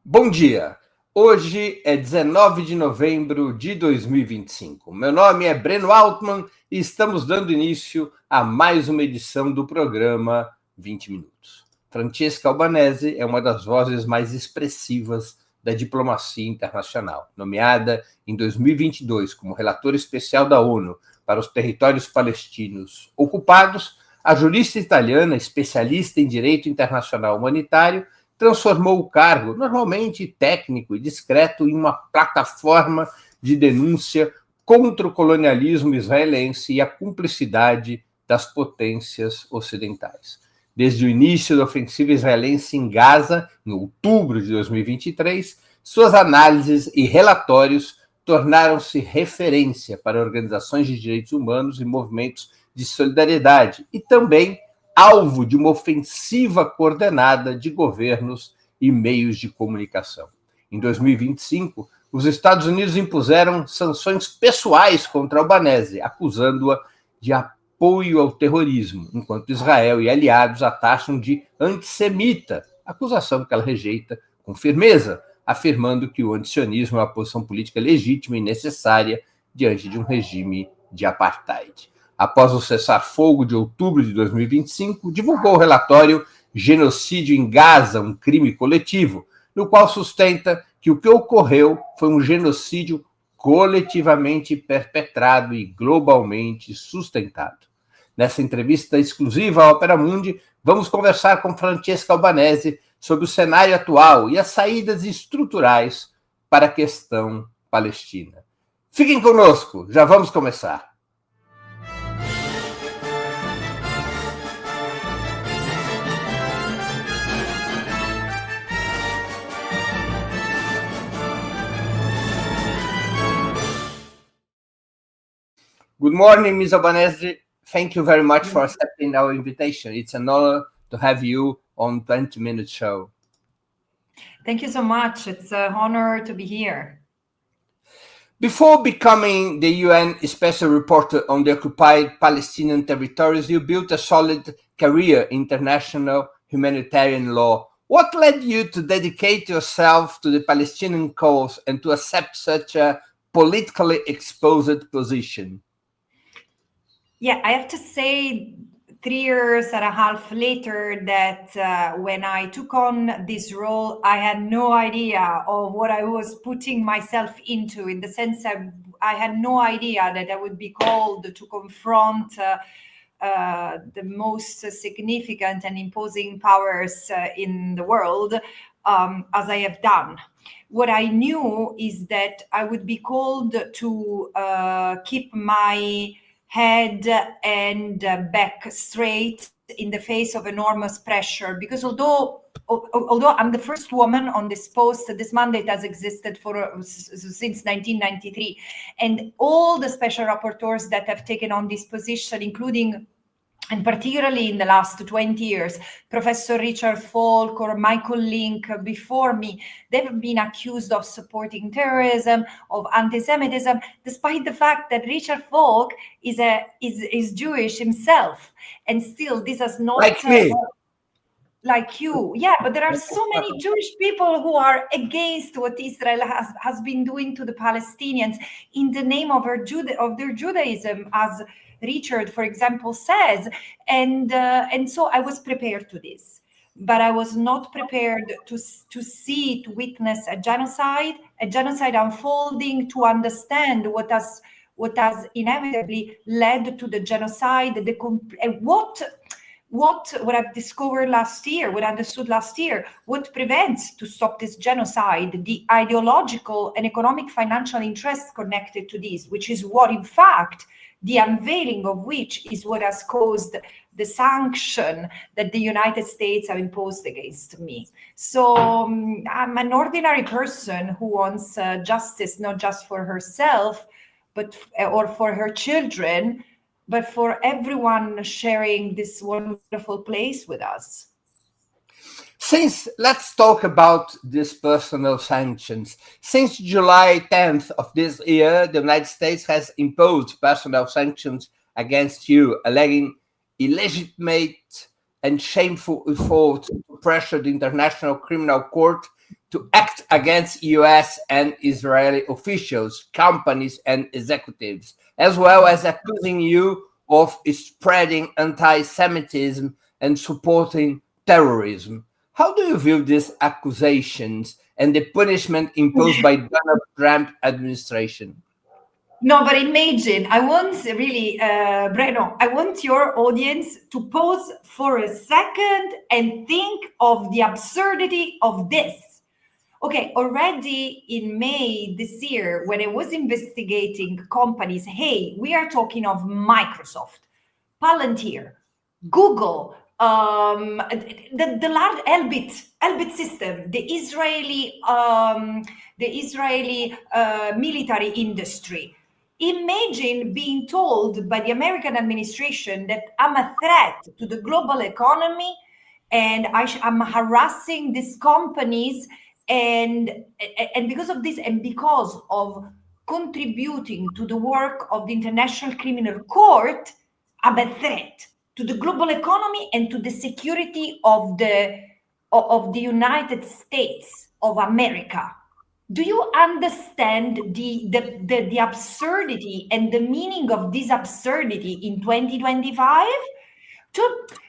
Bom dia! Hoje é 19 de novembro de 2025. Meu nome é Breno Altman e estamos dando início a mais uma edição do programa 20 Minutos. Francesca Albanese é uma das vozes mais expressivas da diplomacia internacional. Nomeada em 2022 como Relatora Especial da ONU para os Territórios Palestinos ocupados, a jurista italiana, especialista em direito internacional humanitário, transformou o cargo, normalmente técnico e discreto, em uma plataforma de denúncia contra o colonialismo israelense e a cumplicidade das potências ocidentais. Desde o início da ofensiva israelense em Gaza, em outubro de 2023, suas análises e relatórios tornaram-se referência para organizações de direitos humanos e movimentos de solidariedade e também alvo de uma ofensiva coordenada de governos e meios de comunicação. Em 2025, os Estados Unidos impuseram sanções pessoais contra Albanese, acusando-a de apoio ao terrorismo, enquanto Israel e aliados a taxam de antissemita, acusação que ela rejeita com firmeza, afirmando que o antisionismo é uma posição política legítima e necessária diante de um regime de apartheid. Após o Cessar-Fogo de outubro de 2025, divulgou o relatório Genocídio em Gaza, um crime coletivo, no qual sustenta que o que ocorreu foi um genocídio coletivamente perpetrado e globalmente sustentado. Nessa entrevista exclusiva à Opera Mundi, vamos conversar com Francesca Albanese sobre o cenário atual e as saídas estruturais para a questão palestina. Fiquem conosco, já vamos começar. Good morning, Ms. Albanese. Thank you very much for accepting our invitation. It's an honor to have you on 20 Minute Show. Thank you so much. It's an honor to be here. Before becoming the UN Special Reporter on the occupied Palestinian territories, you built a solid career in international humanitarian law. What led you to dedicate yourself to the Palestinian cause and to accept such a politically exposed position? Yeah, I have to say 3.5 years later that when I took on this role, I had no idea of what I was putting myself into, in the sense that I had no idea that I would be called to confront the most significant and imposing powers in the world, as I have done. What I knew is that I would be called to keep my head and back straight in the face of enormous pressure, because although I'm the first woman on this post, this mandate has existed since 1993, and all the special rapporteurs that have taken on this position, including, and particularly in the last 20 years, Professor Richard Falk or Michael Link before me, they've been accused of supporting terrorism, of anti-Semitism, despite the fact that Richard Falk is Jewish himself. And still, this has not... Like me. Like you, yeah, but there are so many Jewish people who are against what Israel has been doing to the Palestinians in the name of their Judaism, as Richard, for example, says, and so I was prepared to this, but I was not prepared to witness a genocide unfolding, to understand what has inevitably led to the genocide, what I've discovered last year, what I understood last year, what prevents to stop this genocide, the ideological and economic financial interests connected to this, which is what, in fact, the unveiling of which is what has caused the sanction that the United States have imposed against me. So I'm an ordinary person who wants justice, not just for herself, or for her children, but for everyone sharing this wonderful place with us. Let's talk about these personal sanctions. Since July 10th of this year, the United States has imposed personal sanctions against you, alleging illegitimate and shameful efforts to pressure the International Criminal Court to act against US and Israeli officials, companies, and executives, as well as accusing you of spreading anti-Semitism and supporting terrorism. How do you view these accusations and the punishment imposed by Donald Trump administration? No, but imagine, I want really, Breno, I want your audience to pause for a second and think of the absurdity of this. Okay, already in May this year, when I was investigating companies, hey, we are talking of Microsoft, Palantir, Google, the large Elbit system, the Israeli military industry. Imagine being told by the American administration that I'm a threat to the global economy and I'm harassing these companies, and because of this and because of contributing to the work of the International Criminal Court, I'm a threat to the global economy and to the security of the United States of America. Do you understand the absurdity and the meaning of this absurdity in 2025?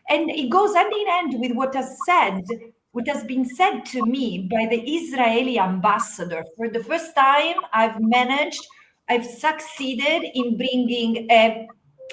And it goes hand in hand with what has been said to me by the Israeli ambassador. For the first time, I've succeeded in bringing an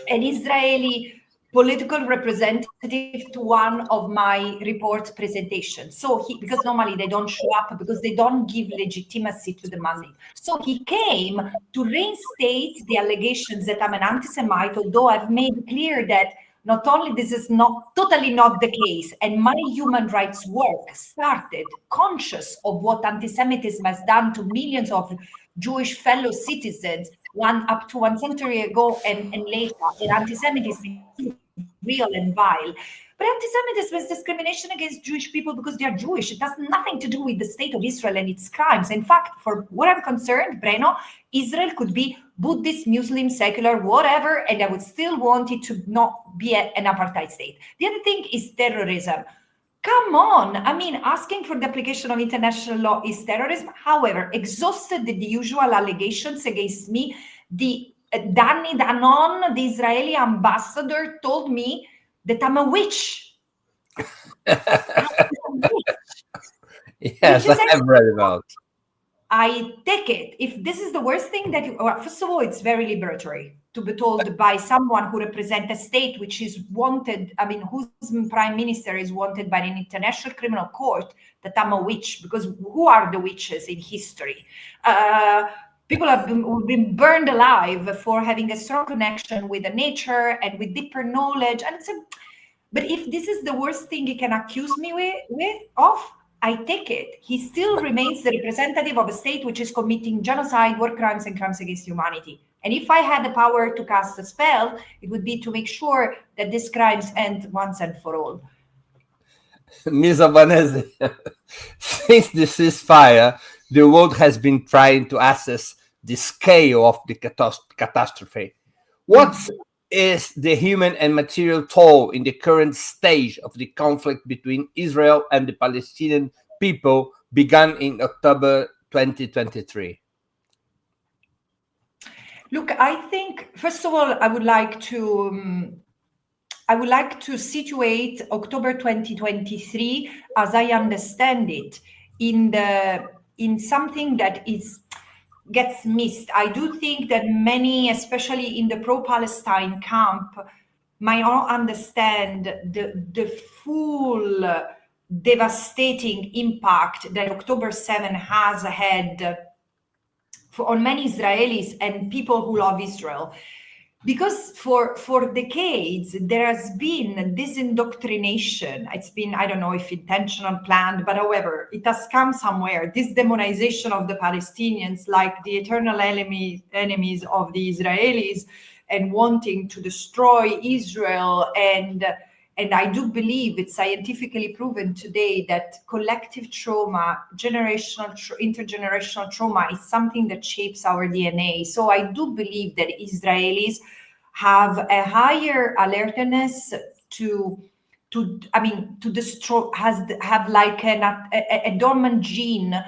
Israeli political representative to one of my report presentations. So because normally they don't show up because they don't give legitimacy to the mandate. So he came to reinstate the allegations that I'm an anti-Semite, although I've made clear that not only this is totally not the case, and my human rights work started conscious of what anti-Semitism has done to millions of Jewish fellow citizens up to 1 century ago and later, and anti-Semitism is real and vile. But anti-Semitism is discrimination against Jewish people because they are Jewish. It has nothing to do with the state of Israel and its crimes. In fact, for what I'm concerned, Breno, Israel could be Buddhist, Muslim, secular, whatever, and I would still want it to not be an apartheid state. The other thing is terrorism. Come on. I mean, asking for the application of international law is terrorism. However, exhausted the usual allegations against me, Danny Danon, the Israeli ambassador, told me that I'm a witch. Yes, I have read about. I take it. If this is the worst thing that first of all, it's very liberatory to be told by someone who represents a state which is wanted, I mean, whose prime minister is wanted by an international criminal court, that I'm a witch, because who are the witches in history? People have been burned alive for having a strong connection with the nature and with deeper knowledge. And but if this is the worst thing he can accuse me of, I take it. He still remains the representative of a state which is committing genocide, war crimes, and crimes against humanity. And if I had the power to cast a spell, it would be to make sure that these crimes end once and for all. Ms. Albanese, since the ceasefire, the world has been trying to assess the scale of the catastrophe. What is the human and material toll in the current stage of the conflict between Israel and the Palestinian people began in October 2023? Look, I think, first of all, I would like to situate October 2023, as I understand it, in something that gets missed. I do think that many, especially in the pro-Palestine camp, might not understand the full devastating impact that October 7 has had on many Israelis and people who love Israel. Because for decades, there has been this indoctrination. It's been, I don't know if intentional, planned, but however, it has come somewhere. This demonization of the Palestinians like the eternal enemies of the Israelis and wanting to destroy Israel. And I do believe it's scientifically proven today that collective trauma, intergenerational trauma is something that shapes our DNA. So I do believe that Israelis have a higher alertness to to destroy, have like a dormant gene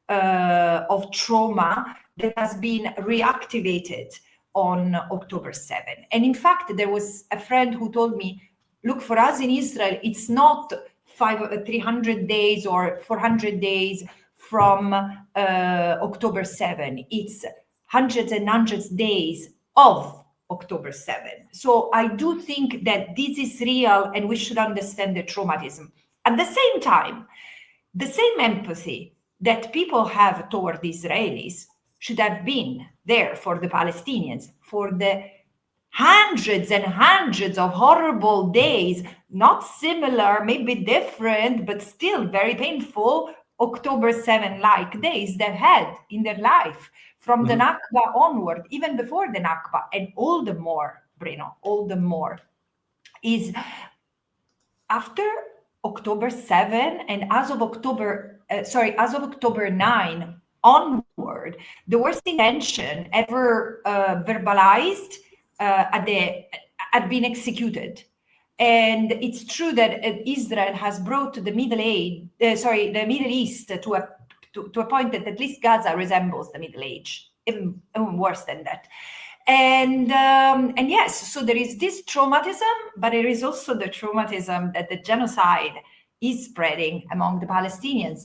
of trauma that has been reactivated on October 7. And in fact, there was a friend who told me, look, for us in Israel, it's not 300 days or 400 days from October 7. It's hundreds and hundreds of days of October 7. So I do think that this is real and we should understand the traumatism. At the same time, the same empathy that people have toward the Israelis should have been there for the Palestinians, for the hundreds and hundreds of horrible days, not similar, maybe different, but still very painful October 7-like days they've had in their life from the Nakba onward, even before the Nakba, and all the more, Breno, all the more, is after October 7 and as of October 9 onward, the worst intention ever verbalized have been executed. And it's true that Israel has brought the Middle East to a point that at least Gaza resembles the Middle Age, even worse than that. And yes, so there is this traumatism, but there is also the traumatism that the genocide is spreading among the Palestinians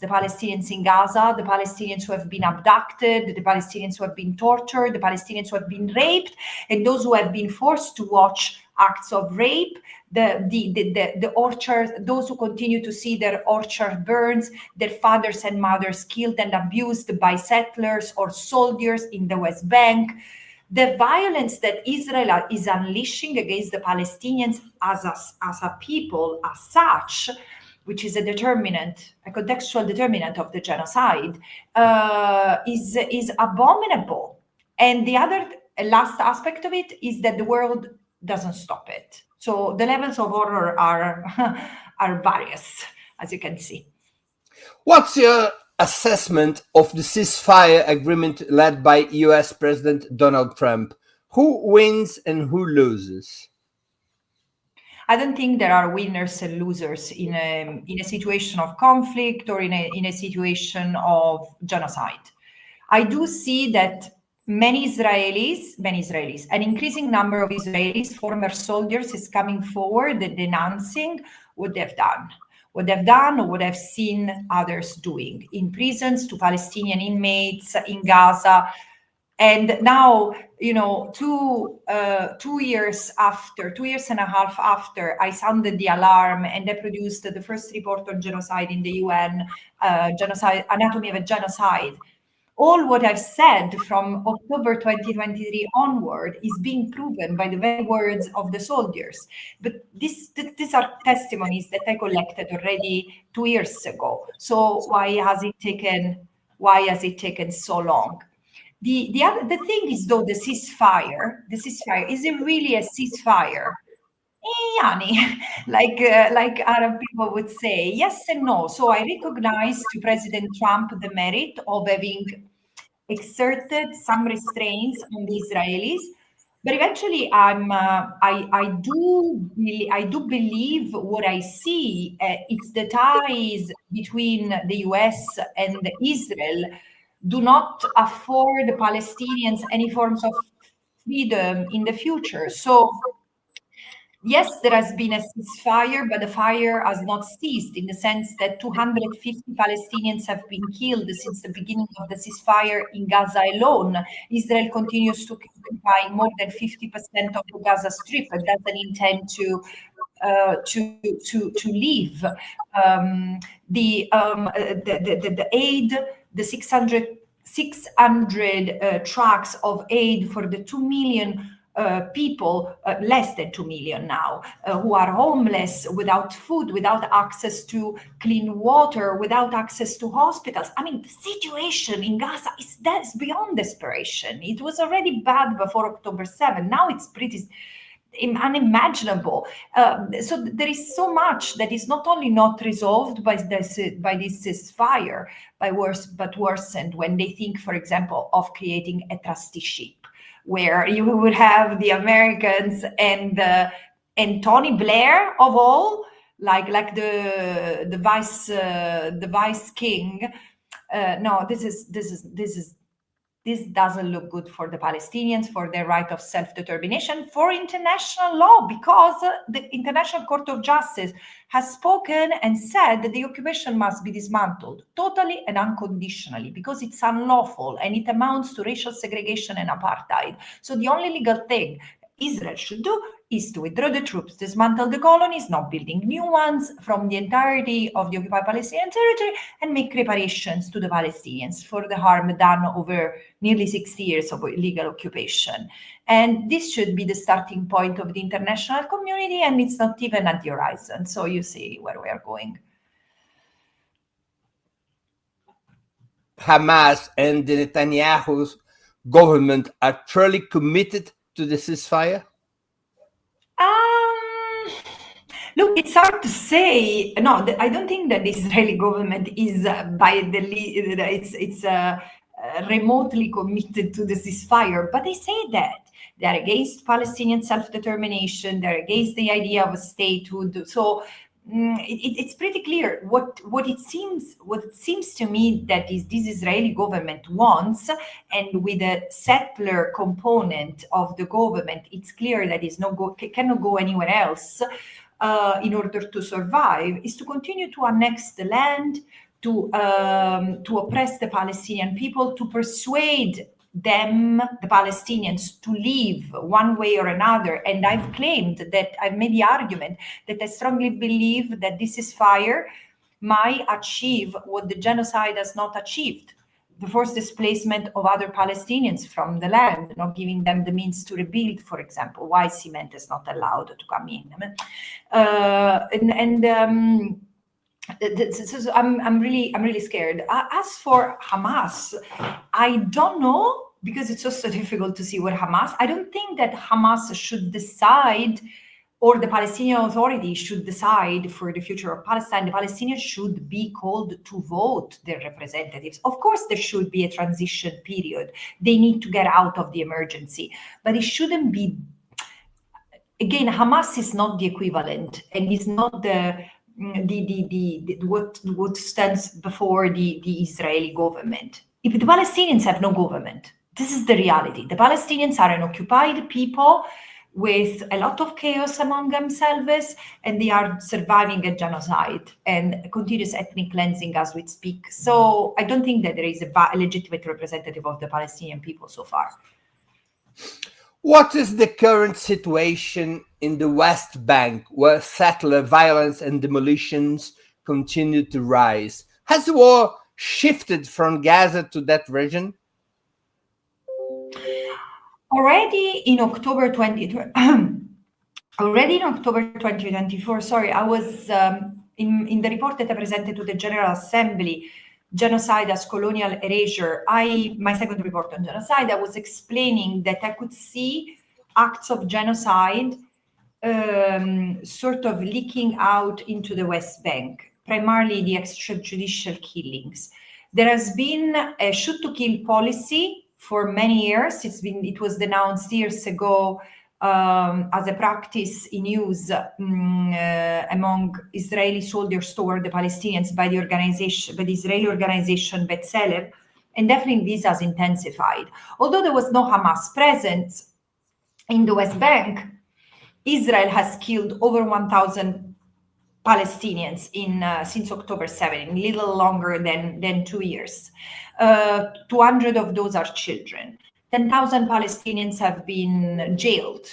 in Gaza, the Palestinians who have been abducted, the Palestinians who have been tortured, the Palestinians who have been raped, and those who have been forced to watch acts of rape, the orchards, those who continue to see their orchard burns, their fathers and mothers killed and abused by settlers or soldiers in the West Bank. The violence that Israel is unleashing against the Palestinians as a people, as such, which is a contextual determinant of the genocide, is abominable. And the other last aspect of it is that the world doesn't stop it. So the levels of horror are various, as you can see. What's your assessment of the ceasefire agreement led by US President Donald Trump? Who wins and who loses? I don't think there are winners and losers in a situation of conflict or in a situation of genocide. I do see that many Israelis, an increasing number of Israelis, former soldiers, is coming forward and denouncing what they've done or what I've seen others doing in prisons to Palestinian inmates in Gaza. And now, 2 years and a half after I sounded the alarm and I produced the first report on genocide in the UN, Anatomy of a Genocide, all what I've said from October 2023 onward is being proven by the very words of the soldiers. But these are testimonies that I collected already 2 years ago. So why has it taken so long? The thing is, though, the ceasefire, is it really a ceasefire? Yani, like Arab people would say, yes and no. So I recognize to President Trump the merit of having exerted some restraints on the Israelis, but eventually I do believe what I see. It's the ties between the US and Israel do not afford the Palestinians any forms of freedom in the future. So yes, there has been a ceasefire, but the fire has not ceased in the sense that 250 Palestinians have been killed since the beginning of the ceasefire in Gaza alone. Israel continues to occupy more than 50% of the Gaza Strip and doesn't intend to leave. The aid, the 600 trucks of aid for the 2 million people, less than 2 million now, who are homeless, without food, without access to clean water, without access to hospitals. I mean, the situation in Gaza is beyond desperation. It was already bad before October 7. Now it's pretty unimaginable. So there is so much that is not only not resolved by this ceasefire, but worsened when they think, for example, of creating a trusteeship, where you would have the Americans and Tony Blair of all like the vice king. No, this doesn't look good for the Palestinians, for their right of self-determination, for international law, because the International Court of Justice has spoken and said that the occupation must be dismantled totally and unconditionally, because it's unlawful and it amounts to racial segregation and apartheid. So the only legal thing Israel should do is to withdraw the troops, dismantle the colonies, not building new ones from the entirety of the occupied Palestinian territory, and make reparations to the Palestinians for the harm done over nearly 60 years of illegal occupation. And this should be the starting point of the international community, and it's not even at the horizon. So you see where we are going. Hamas and the Netanyahu's government are truly committed to the ceasefire? Look, it's hard to say. No, I don't think that the Israeli government is remotely committed to the ceasefire, but they say that they're against Palestinian self-determination, they're against the idea of a statehood. So it's pretty clear what it seems to me that this Israeli government wants, and with a settler component of the government, it's clear that it cannot go anywhere else in order to survive, is to continue to annex the land, to oppress the Palestinian people, to persuade them, the Palestinians, to leave one way or another. And I've made the argument that I strongly believe that this ceasefire might achieve what the genocide has not achieved: the forced displacement of other Palestinians from the land, not giving them the means to rebuild, for example, why cement is not allowed to come in. I'm really scared. As for Hamas, I don't know, because it's also difficult to see what Hamas. I don't think that Hamas should decide, or the Palestinian Authority should decide for the future of Palestine. The Palestinians should be called to vote their representatives. Of course, there should be a transition period. They need to get out of the emergency, but it shouldn't be. Again, Hamas is not the equivalent, and is not what stands before the Israeli government. If the Palestinians have no government, this is the reality. The Palestinians are an occupied people with a lot of chaos among themselves, and they are surviving a genocide and continuous ethnic cleansing as we speak. So I don't think that there is a legitimate representative of the Palestinian people so far. What is the current situation in the West Bank, where settler violence and demolitions continue to rise? Has the war shifted from Gaza to that region? Already in October 2024, I was in the report that I presented to the General Assembly, Genocide as Colonial Erasure. My second report on genocide, I was explaining that I could see acts of genocide sort of leaking out into the West Bank, primarily the extrajudicial killings. There has been a shoot-to-kill policy for many years. It was denounced years ago as a practice in use among Israeli soldiers toward the Palestinians by the Israeli organization B'Tselem, and definitely this has intensified. Although there was no Hamas presence in the West Bank, Israel has killed over 1,000 Palestinians since October 7, a little longer than 2 years. 200 of those are children. 10,000 Palestinians have been jailed,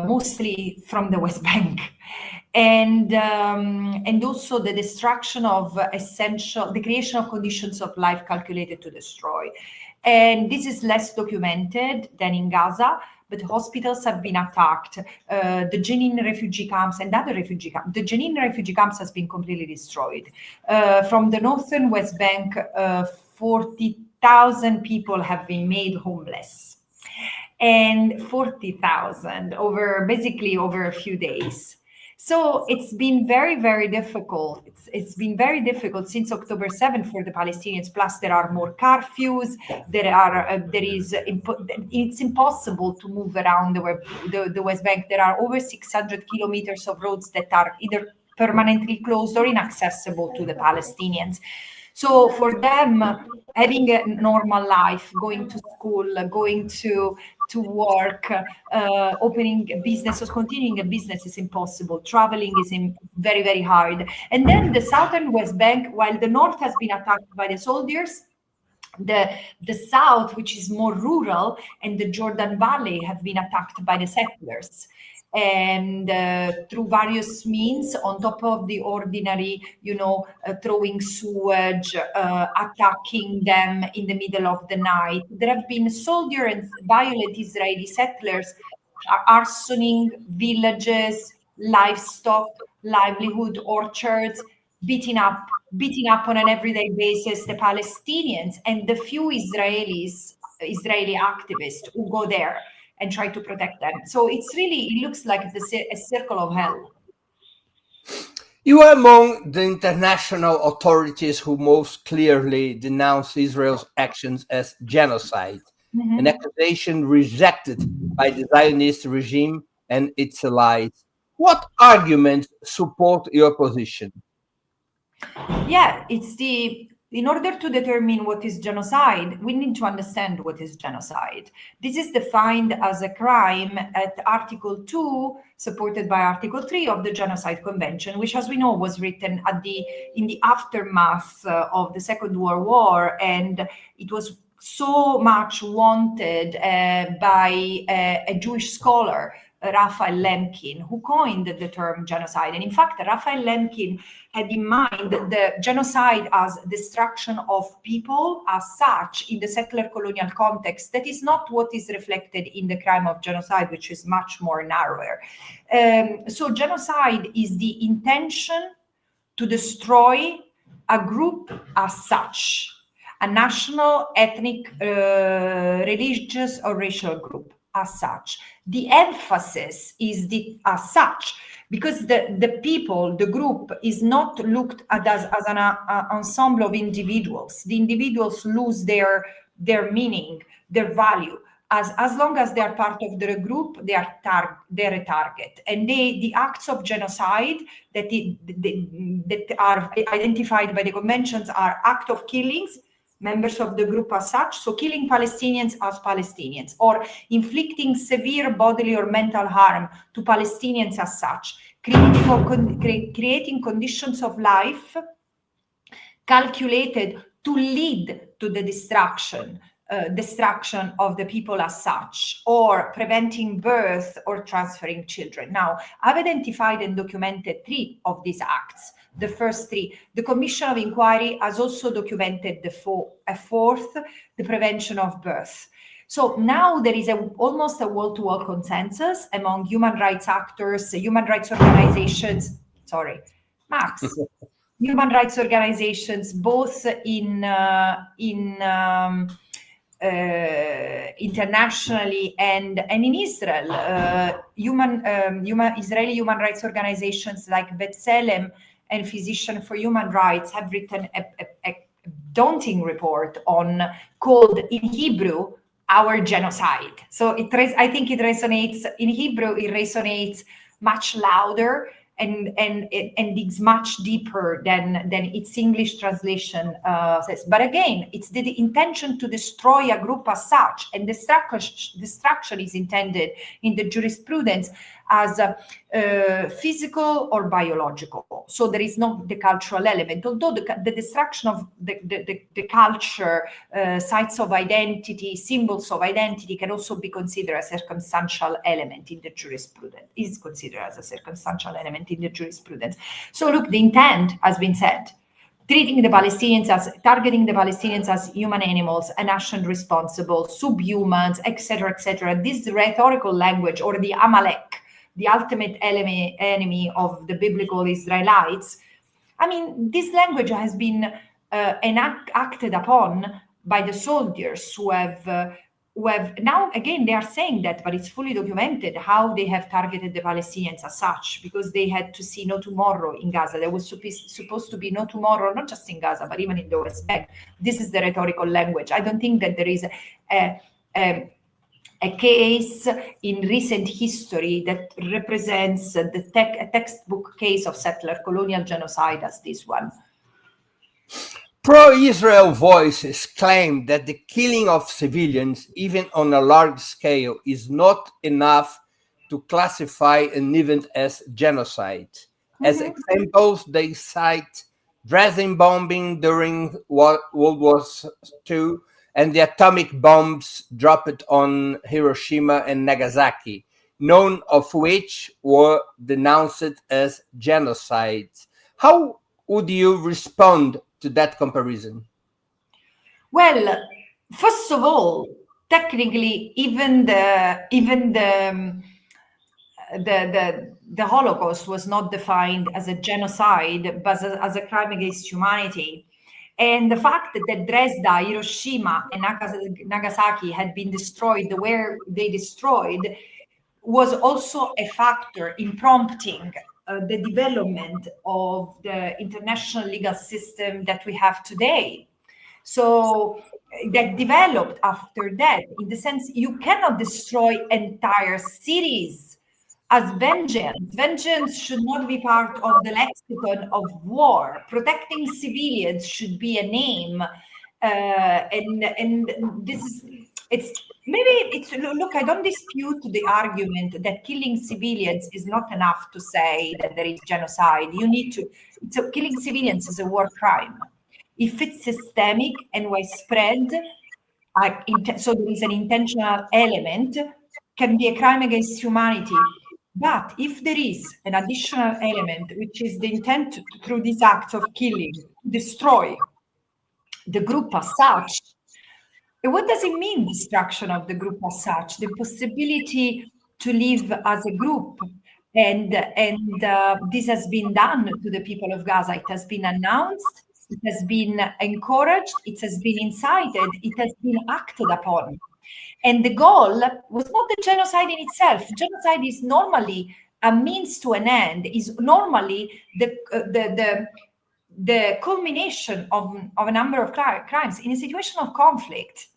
mostly from the West Bank. And also the destruction of the creation of conditions of life calculated to destroy. And this is less documented than in Gaza, but hospitals have been attacked. The Jenin refugee camps and other refugee camps. The Jenin refugee camps has been completely destroyed. From the northern West Bank, 40,000 people have been made homeless. And 40,000 over a few days. So it's been very, very difficult. It's been very difficult since October 7th for the Palestinians. Plus, there are more curfews. It's impossible to move around the West Bank. There are over 600 kilometers of roads that are either permanently closed or inaccessible to the Palestinians. So for them, having a normal life, going to school, going to work, opening a business or continuing a business is impossible. Traveling is very, very hard. And then the southern West Bank, while the north has been attacked by the soldiers, the south, which is more rural, and the Jordan Valley have been attacked by the settlers. And through various means, on top of the ordinary, throwing sewage, attacking them in the middle of the night. There have been soldiers and violent Israeli settlers arsoning villages, livestock, livelihood orchards, beating up on an everyday basis the Palestinians and the few Israeli activists who go there and try to protect them. So it looks like a circle of hell. You are among the international authorities who most clearly denounce Israel's actions as genocide, an accusation rejected by the Zionist regime and its allies. What arguments support your position? Yeah, in order to determine what is genocide, we need to understand what is genocide. This is defined as a crime at Article 2, supported by Article 3 of the Genocide Convention, which, as we know, was written in the aftermath of the Second World War, and it was so much wanted by a Jewish scholar, Raphael Lemkin, who coined the term genocide. And in fact, Raphael Lemkin had in mind the genocide as destruction of people as such in the settler colonial context. That is not what is reflected in the crime of genocide, which is much more narrower. So genocide is the intention to destroy a group as such, a national, ethnic, religious, or racial group as such. The emphasis is as such, because the people, the group, is not looked at as an ensemble of individuals. The individuals lose their meaning, their value. As long as they are part of the group, they're a target. And the acts of genocide that are identified by the conventions are acts of killings, members of the group as such, so killing Palestinians as Palestinians, or inflicting severe bodily or mental harm to Palestinians as such, creating conditions of life calculated to lead to the destruction of the people as such, or preventing birth or transferring children. Now, I've identified and documented 3 of these acts. The first 3. The Commission of Inquiry has also documented a 4th, the prevention of birth. So now there is almost a wall-to-wall consensus among human rights actors, human rights organizations, human rights organizations, both internationally and in Israel. Israeli human rights organizations like B'Tselem and Physicians for Human Rights have written a daunting report called in Hebrew, Our Genocide. So I think it resonates in Hebrew. It resonates much louder and digs much deeper than its English translation says. But again, it's the intention to destroy a group as such, and destruction is intended in the jurisprudence as physical or biological. So there is not the cultural element, although the destruction of the culture, sites of identity, symbols of identity can also be considered a circumstantial element in the jurisprudence, is considered as a circumstantial element in the jurisprudence. So look, the intent has been said. Targeting the Palestinians as human animals, a nation responsible, subhumans, etc. This rhetorical language, or the Amalek, the ultimate enemy of the biblical Israelites. I mean, this language has been acted upon by the soldiers who have now again they are saying that, but it's fully documented how they have targeted the Palestinians as such, because they had to see no tomorrow in Gaza. There was supposed to be no tomorrow, not just in Gaza, but even in the West Bank. This is the rhetorical language. I don't think that there is a case in recent history that represents a textbook case of settler colonial genocide as this one. Pro-Israel voices claim that the killing of civilians, even on a large scale, is not enough to classify an event as genocide. As examples, they cite Dresden bombing during World War II and the atomic bombs dropped on Hiroshima and Nagasaki, none of which were denounced as genocide. How would you respond to that comparison? Well, first of all, technically, even the Holocaust was not defined as a genocide, but as a crime against humanity. And the fact that Dresden, Hiroshima, and Nagasaki had been destroyed where they destroyed was also a factor in prompting the development of the international legal system that we have today. So that developed after that, in the sense you cannot destroy entire cities as vengeance. Vengeance should not be part of the lexicon of war. Protecting civilians should be a name. And this is, look, I don't dispute the argument that killing civilians is not enough to say that there is genocide. Killing civilians is a war crime. If it's systemic and widespread, so there is an intentional element, can be a crime against humanity. But if there is an additional element, which is the intent through these acts of killing, destroy the group as such, what does it mean, destruction of the group as such? The possibility to live as a group. And this has been done to the people of Gaza. It has been announced, it has been encouraged, it has been incited, it has been acted upon. And the goal was not the genocide in itself. Genocide is normally a means to an end, is normally the culmination of a number of crimes in a situation of conflict.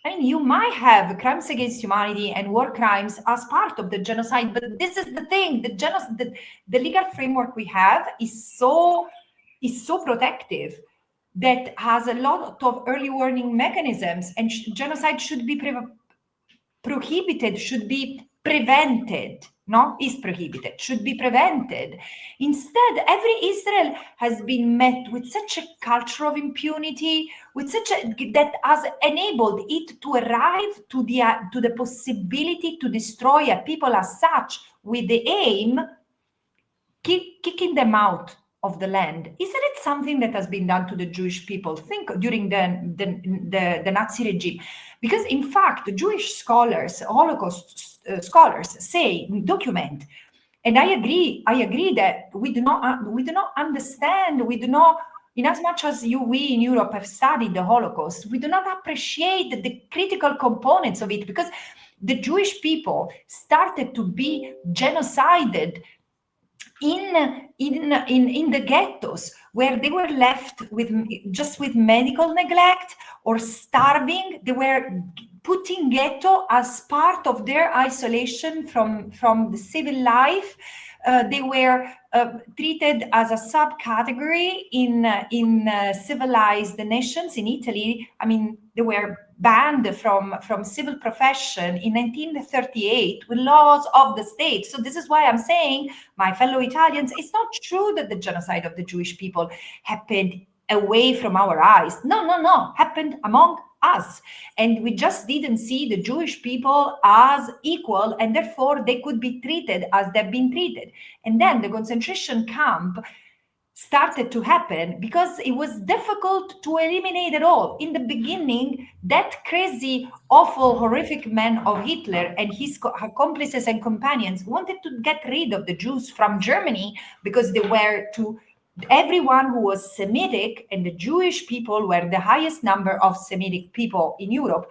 I mean, you might have crimes against humanity and war crimes as part of the genocide, but this is the thing: the legal framework we have is so protective that has a lot of early warning mechanisms, and genocide should be prohibited, should be prevented. Not is prohibited, should be prevented. Instead, every Israel has been met with such a culture of impunity, that has enabled it to arrive to the possibility to destroy a people as such, with the aim kicking them out of the land. Isn't it something that has been done to the Jewish people? Think during the Nazi regime, because in fact, Jewish scholars, Holocaust scholars say, document, and I agree that we do not understand, in as much as we in Europe have studied the Holocaust, we do not appreciate the critical components of it, because the Jewish people started to be genocided in the ghettos, where they were left with medical neglect or starving. They were put in ghetto as part of their isolation from the civil life. They were treated as a subcategory in civilized nations. In Italy, I mean, they were banned from civil profession in 1938 with laws of the state. So this is why I'm saying, my fellow Italians, it's not true that the genocide of the Jewish people happened away from our eyes. No, happened among us. And we just didn't see the Jewish people as equal, and therefore they could be treated as they've been treated. And then the concentration camp started to happen because it was difficult to eliminate it all. In the beginning, that crazy, awful, horrific man of Hitler and his accomplices and companions wanted to get rid of the Jews from Germany, because they were everyone who was Semitic, and the Jewish people were the highest number of Semitic people in Europe.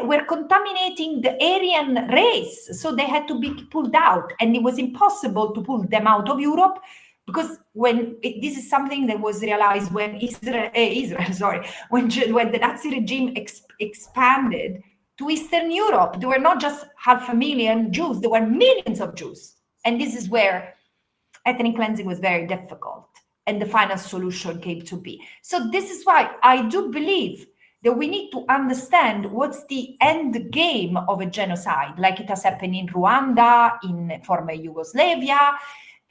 were contaminating the Aryan race, so they had to be pulled out, and it was impossible to pull them out of Europe, because this is something that was realized when when the Nazi regime expanded to Eastern Europe. There were not just 500,000 Jews, there were millions of Jews, and this is where ethnic cleansing was very difficult, and the final solution came to be. So this is why I do believe that we need to understand what's the end game of a genocide, like it has happened in Rwanda, in former Yugoslavia,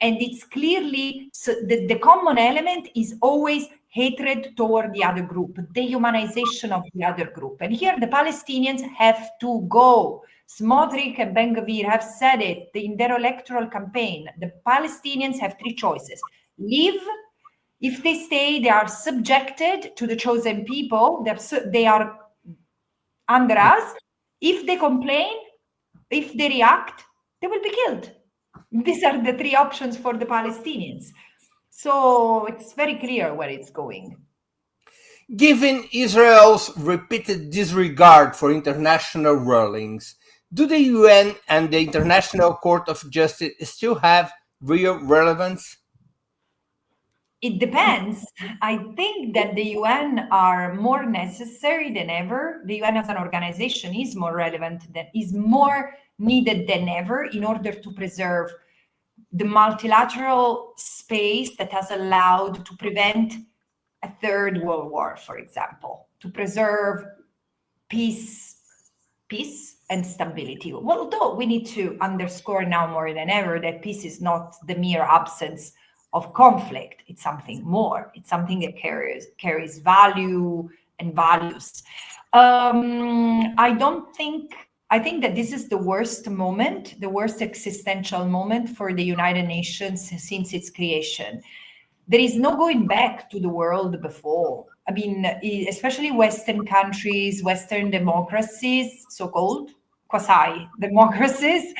and it's clearly, so the common element is always hatred toward the other group, dehumanization of the other group. And here the Palestinians have to go. Smotrich and Ben Gvir have said it in their electoral campaign. The Palestinians have three choices: leave. If they stay, they are subjected to the chosen people. They are under us. If they complain, if they react, they will be killed. These are the three options for the Palestinians. So it's very clear where it's going. Given Israel's repeated disregard for international rulings, do the UN and the International Court of Justice still have real relevance? It depends. I think that the UN are more necessary than ever. The UN as an organization is more relevant is more needed than ever in order to preserve the multilateral space that has allowed to prevent a third world war, for example, to preserve peace and stability. Although we need to underscore now more than ever that peace is not the mere absence of conflict. It's something more. It's something that carries value and values. I think that this is the worst moment, the worst existential moment for the United Nations since its creation. There is no going back to the world before. I mean, especially Western countries, Western democracies, so-called quasi-democracies,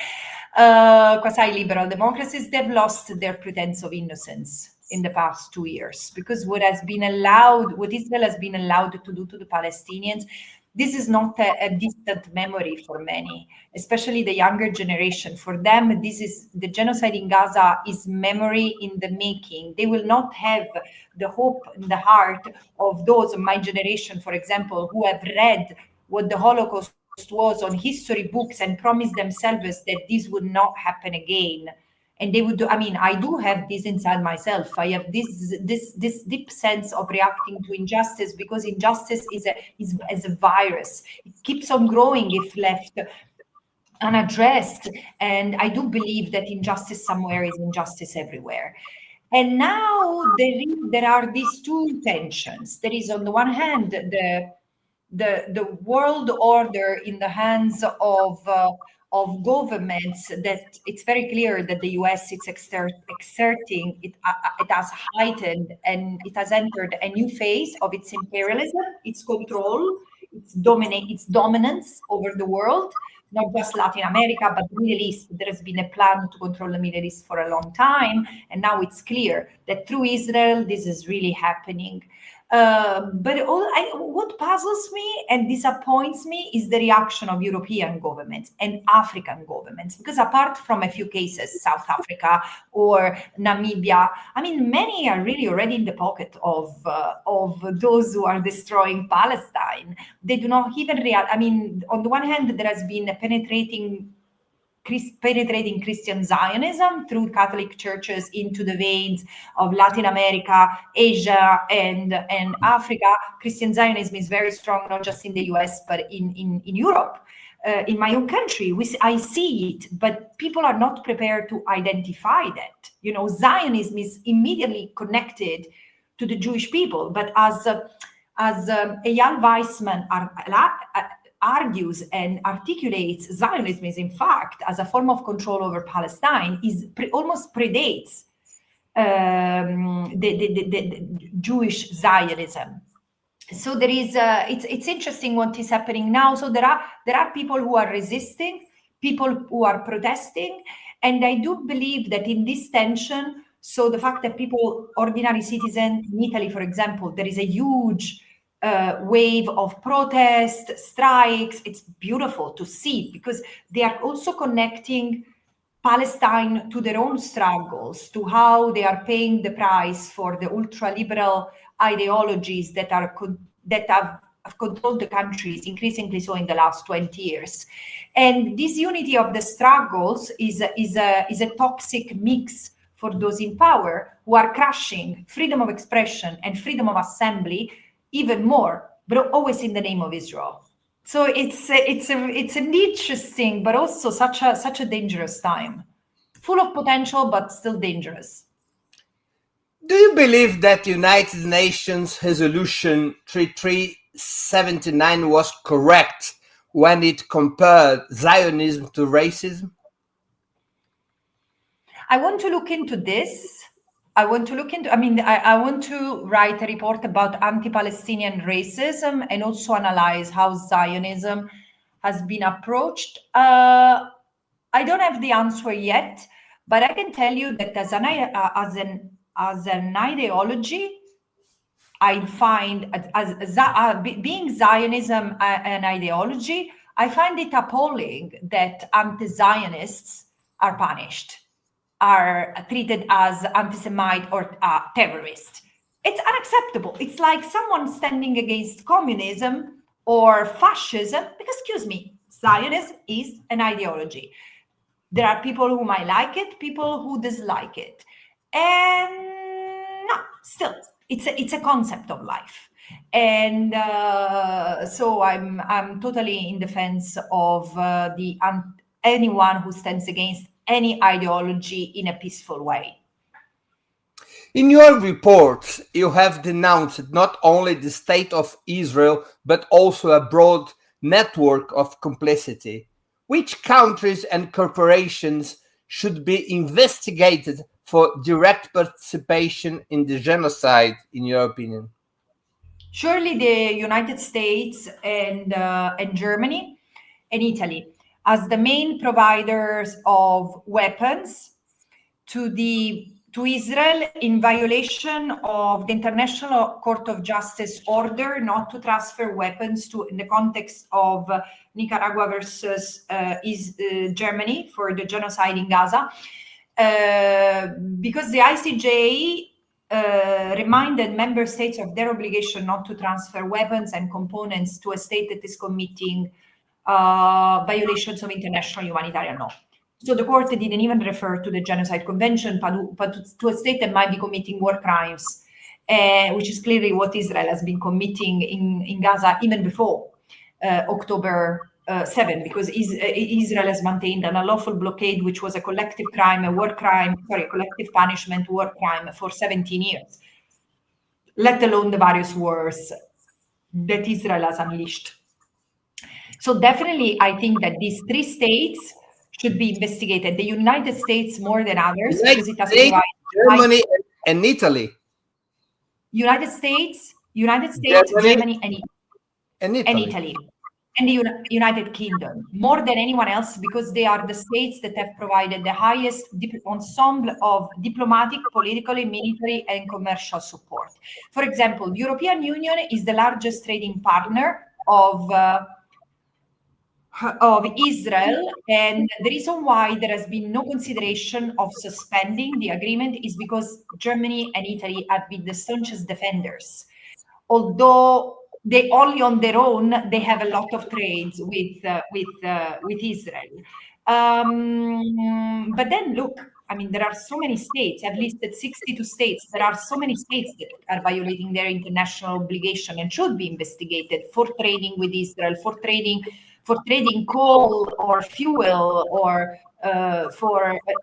quasi-liberal democracies, they've lost their pretense of innocence in the past 2 years, because what Israel has been allowed to do to the Palestinians, this is not a distant memory for many, especially the younger generation. For them, this is the genocide in Gaza is memory in the making. They will not have the hope in the heart of those of my generation, for example, who have read what the Holocaust was on history books and promised themselves that this would not happen again. And they would do, I mean, I do have this inside myself. I have this deep sense of reacting to injustice, because injustice is a virus. It keeps on growing if left unaddressed. And I do believe that injustice somewhere is injustice everywhere. And now there are these two tensions. There is, on the one hand, the world order in the hands of governments, that it's very clear that the US is exerting, it has heightened, and it has entered a new phase of its imperialism, its control, its dominance over the world, not just Latin America, but the Middle East. There has been a plan to control the Middle East for a long time, and now it's clear that through Israel, this is really happening. But what puzzles me and disappoints me is the reaction of European governments and African governments, because apart from a few cases, South Africa or Namibia, I mean, many are really already in the pocket of those who are destroying Palestine. They do not even react. I mean, on the one hand, there has been a penetrating Christian Zionism through Catholic churches into the veins of Latin America, Asia, and Africa. Christian Zionism is very strong, not just in the US, but in Europe. In my own country, I see it, but people are not prepared to identify that. You know, Zionism is immediately connected to the Jewish people, but as Eyal Weizman argues and articulates, Zionism is, in fact, as a form of control over Palestine, almost predates the Jewish Zionism. So there is, it's interesting what is happening now. So there are people who are resisting, people who are protesting, and I do believe that in this tension, so the fact that people, ordinary citizens in Italy, for example, there is a huge wave of protest, strikes. It's beautiful to see because they are also connecting Palestine to their own struggles, to how they are paying the price for the ultra-liberal ideologies that have controlled the countries, increasingly so in the last 20 years. And this unity of the struggles is a toxic mix for those in power who are crushing freedom of expression and freedom of assembly even more, but always in the name of Israel. So it's an interesting, but also such a dangerous time, full of potential, but still dangerous. Do you believe that United Nations Resolution 3379 was correct when it compared Zionism to racism? I want to look into this. I want to write a report about anti-Palestinian racism and also analyze how Zionism has been approached. I don't have the answer yet, but I can tell you that as an ideology, I find being Zionism an ideology, I find it appalling that anti-Zionists are punished, are treated as anti-Semite or terrorist. It's unacceptable. It's like someone standing against communism or fascism, because, excuse me, Zionism is an ideology. There are people who might like it, people who dislike it. And no, still, it's a concept of life. And so I'm totally in defense of anyone who stands against any ideology in a peaceful way. In your report, you have denounced not only the state of Israel, but also a broad network of complicity. Which countries and corporations should be investigated for direct participation in the genocide, in your opinion? Surely the United States and Germany and Italy, as the main providers of weapons to Israel in violation of the International Court of Justice order not to transfer weapons in the context of Nicaragua versus Germany for the genocide in Gaza, because the ICJ reminded member states of their obligation not to transfer weapons and components to a state that is committing violations of international humanitarian law. So the court didn't even refer to the Genocide Convention, but to a state that might be committing war crimes, which is clearly what Israel has been committing in Gaza even before October 7, because Israel has maintained an unlawful blockade, which was a collective crime, collective punishment, war crime for 17 years, let alone the various wars that Israel has unleashed. So definitely, I think that these three states should be investigated. The United States more than others, because it has provided Germany and Italy. United States, Germany and Italy. And the United Kingdom, more than anyone else, because they are the states that have provided the highest ensemble of diplomatic, political, military, and commercial support. For example, the European Union is the largest trading partner of Israel, and the reason why there has been no consideration of suspending the agreement is because Germany and Italy have been the staunchest defenders. Although they only on their own, they have a lot of trades with Israel. But then look, I mean, there are so many states. I've listed 62 states. There are so many states that are violating their international obligation and should be investigated for trading with Israel, for trading coal or fuel, or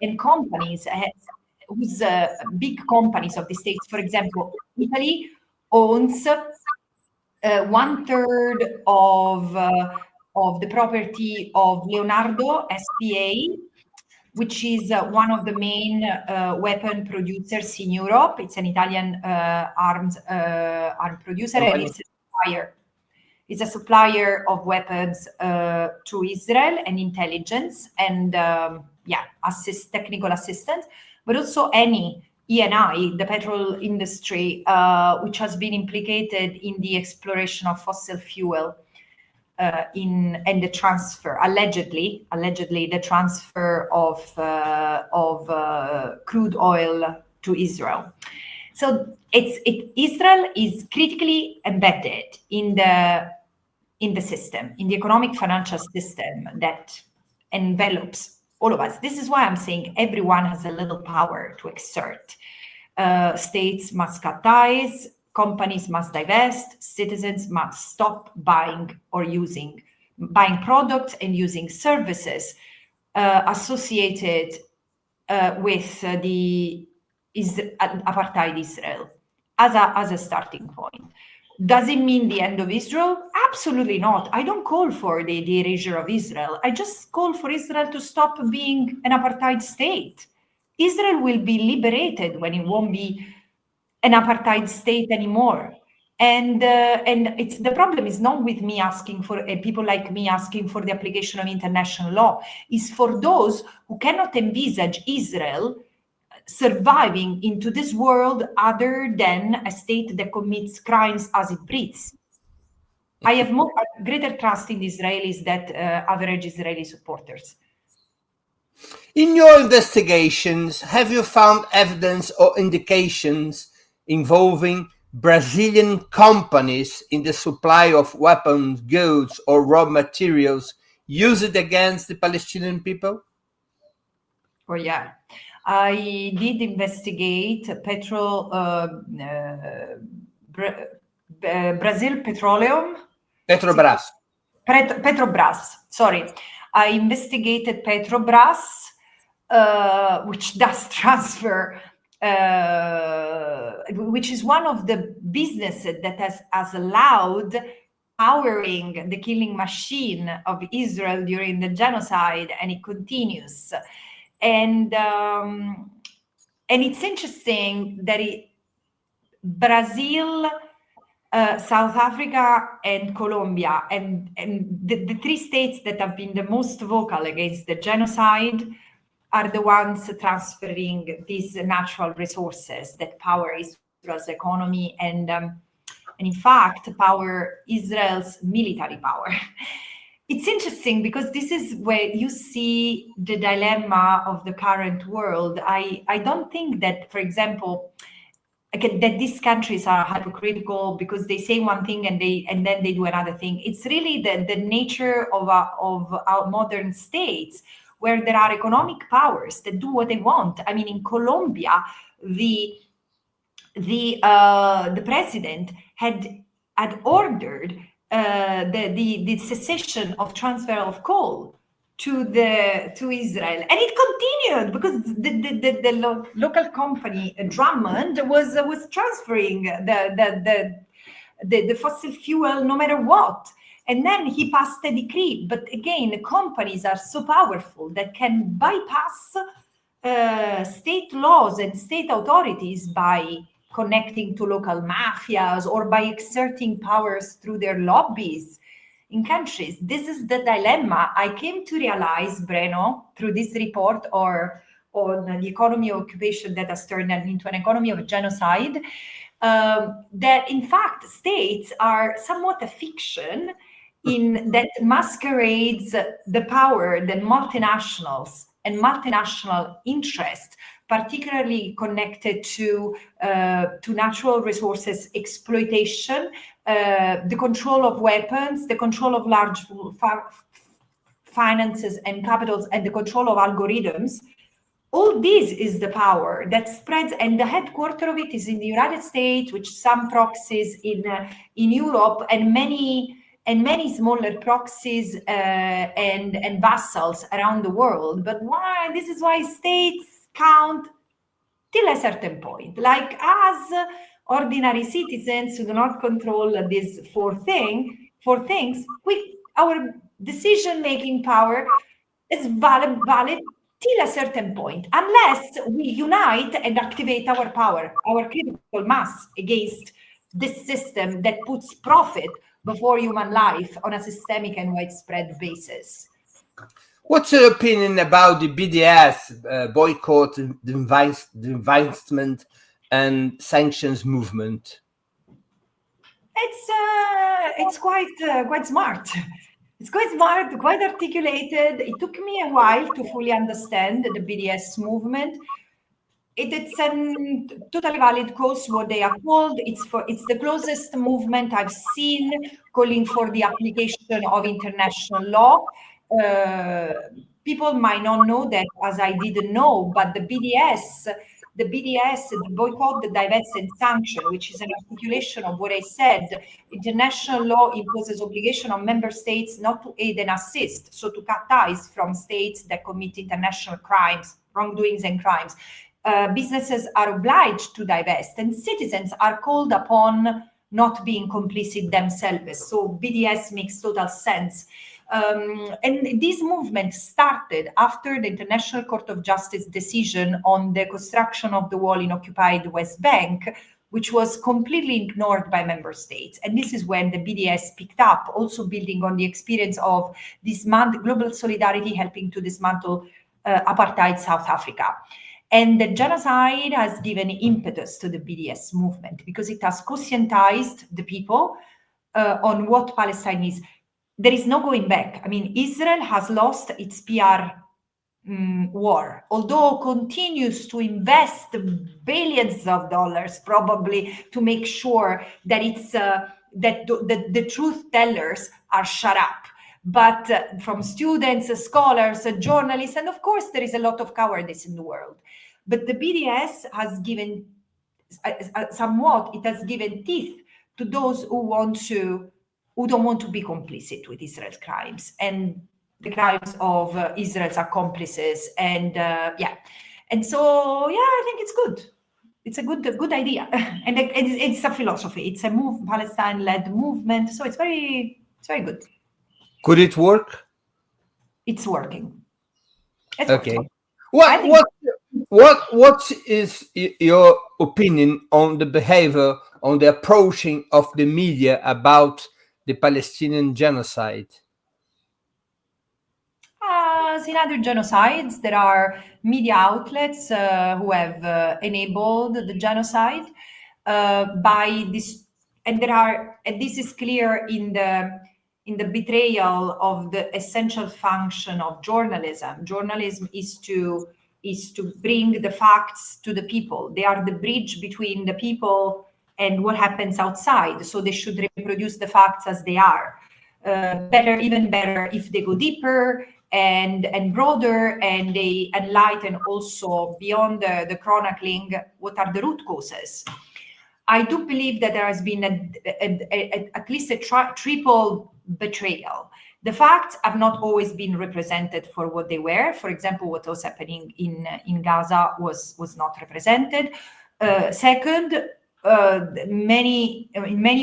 in companies whose big companies of the states. For example, Italy owns 1/3 of the property of Leonardo S.p.A., which is one of the main weapon producers in Europe. It's an Italian arms producer, and it's a supplier. It's a supplier of weapons to Israel and intelligence and technical assistance, but also Eni, Eni, the petrol industry, which has been implicated in the exploration of fossil fuel and the transfer, allegedly the transfer of crude oil to Israel. So Israel is critically embedded in the system, in the economic financial system that envelops all of us. This is why I'm saying everyone has a little power to exert. States must cut ties, companies must divest, citizens must stop buying products and using services associated with the apartheid Israel as a starting point. Does it mean the end of Israel? Absolutely not. I don't call for the erasure of Israel. I just call for Israel to stop being an apartheid state. Israel will be liberated when it won't be an apartheid state anymore. And the problem is not with me asking for people like me asking for the application of international law. It's for those who cannot envisage Israel surviving into this world other than a state that commits crimes as it breathes. I have greater trust in the Israelis than average Israeli supporters. In your investigations, have you found evidence or indications involving Brazilian companies in the supply of weapons, goods, or raw materials used against the Palestinian people? Oh, yeah. I did investigate Brazil Petroleum. Petrobras. Petrobras, sorry. I investigated Petrobras, which does transfer, which is one of the businesses that has allowed powering the killing machine of Israel during the genocide, and it continues. And it's interesting that Brazil, South Africa, and Colombia, and the three states that have been the most vocal against the genocide are the ones transferring these natural resources that power Israel's economy and in fact power Israel's military power. It's interesting because this is where you see the dilemma of the current world. I don't think that, for example, that these countries are hypocritical because they say one thing and then they do another thing. It's really the nature of our modern states, where there are economic powers that do what they want. I mean, in Colombia, the president had ordered the cessation of transfer of coal to Israel, and it continued because the local company Drummond was transferring the fossil fuel no matter what. And then he passed a decree. But again, companies are so powerful that can bypass state laws and state authorities by connecting to local mafias or by exerting powers through their lobbies in countries. This is the dilemma I came to realize, Breno, through this report on the economy of occupation that has turned into an economy of genocide, that in fact states are somewhat a fiction in that masquerades the power that multinationals and multinational interests, particularly connected to natural resources exploitation, the control of weapons, the control of large finances and capitals, and the control of algorithms. All this is the power that spreads, and the headquarters of it is in the United States, with some proxies in Europe, and many smaller proxies and vassals around the world. But why? This is why states count till a certain point. Like us, ordinary citizens who do not control these four things, our decision-making power is valid till a certain point, unless we unite and activate our power, our critical mass against this system that puts profit before human life on a systemic and widespread basis. What's your opinion about the BDS boycott, the investment and sanctions movement? It's quite smart. It's quite smart, quite articulated. It took me a while to fully understand the BDS movement. It's a totally valid cause, what they are called. It's the closest movement I've seen calling for the application of international law. People might not know that, as I didn't know, but the BDS, the boycott, the divest and sanction, which is an articulation of what I said. International law imposes obligation on member states not to aid and assist, so to cut ties from states that commit international crimes, wrongdoings and crimes. Businesses are obliged to divest, and citizens are called upon not being complicit themselves. So BDS makes total sense. And this movement started after the International Court of Justice decision on the construction of the wall in occupied West Bank, which was completely ignored by member states. And this is when the BDS picked up, also building on the experience of global solidarity helping to dismantle apartheid South Africa. And the genocide has given impetus to the BDS movement because it has conscientized the people on what Palestine is. There is no going back. I mean, Israel has lost its PR war, although continues to invest billions of dollars probably to make sure that the truth tellers are shut up. But from students, scholars, journalists, and of course there is a lot of cowardice in the world. But the BDS has given somewhat, it has given teeth to those who don't want to be complicit with Israel's crimes and the crimes of Israel's accomplices. And and so I think it's good. It's a good idea, and it's a philosophy. It's a Palestine-led movement, so it's very good. Could it work? It's working. It's okay. working. What is your opinion on the behavior, on the approaching of the media about the Palestinian genocide? As in other genocides, there are media outlets who have enabled the genocide by this, and this is clear in the betrayal of the essential function of journalism. Journalism is to bring the facts to the people. They are the bridge between the people and what happens outside. So they should reproduce the facts as they are. Even better if they go deeper and broader, and they enlighten also beyond the chronicling what are the root causes. I do believe that there has been at least a triple betrayal. The facts have not always been represented for what they were. For example, what was happening in Gaza was not represented. Second, in many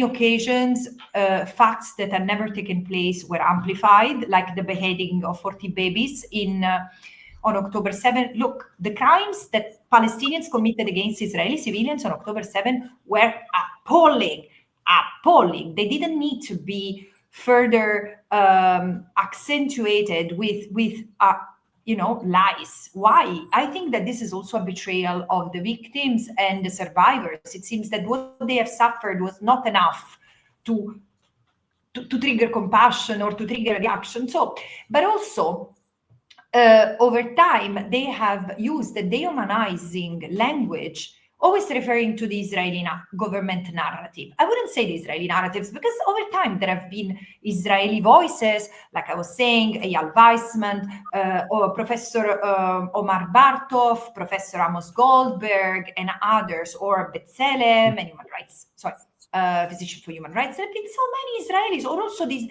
occasions, facts that had never taken place were amplified, like the beheading of 40 babies on October 7. Look, the crimes that Palestinians committed against Israeli civilians on October 7 were appalling. They didn't need to be further accentuated with lies. Why? I think that this is also a betrayal of the victims and the survivors. It seems that what they have suffered was not enough to trigger compassion or to trigger reaction. So, but also over time, they have used the dehumanizing language, always referring to the Israeli government narrative. I wouldn't say the Israeli narratives, because over time there have been Israeli voices, like I was saying, Eyal Weizman, or Professor Omar Bartov, Professor Amos Goldberg, and others, or B'Tselem, and human rights, Physician for Human Rights. There have been so many Israelis, or also these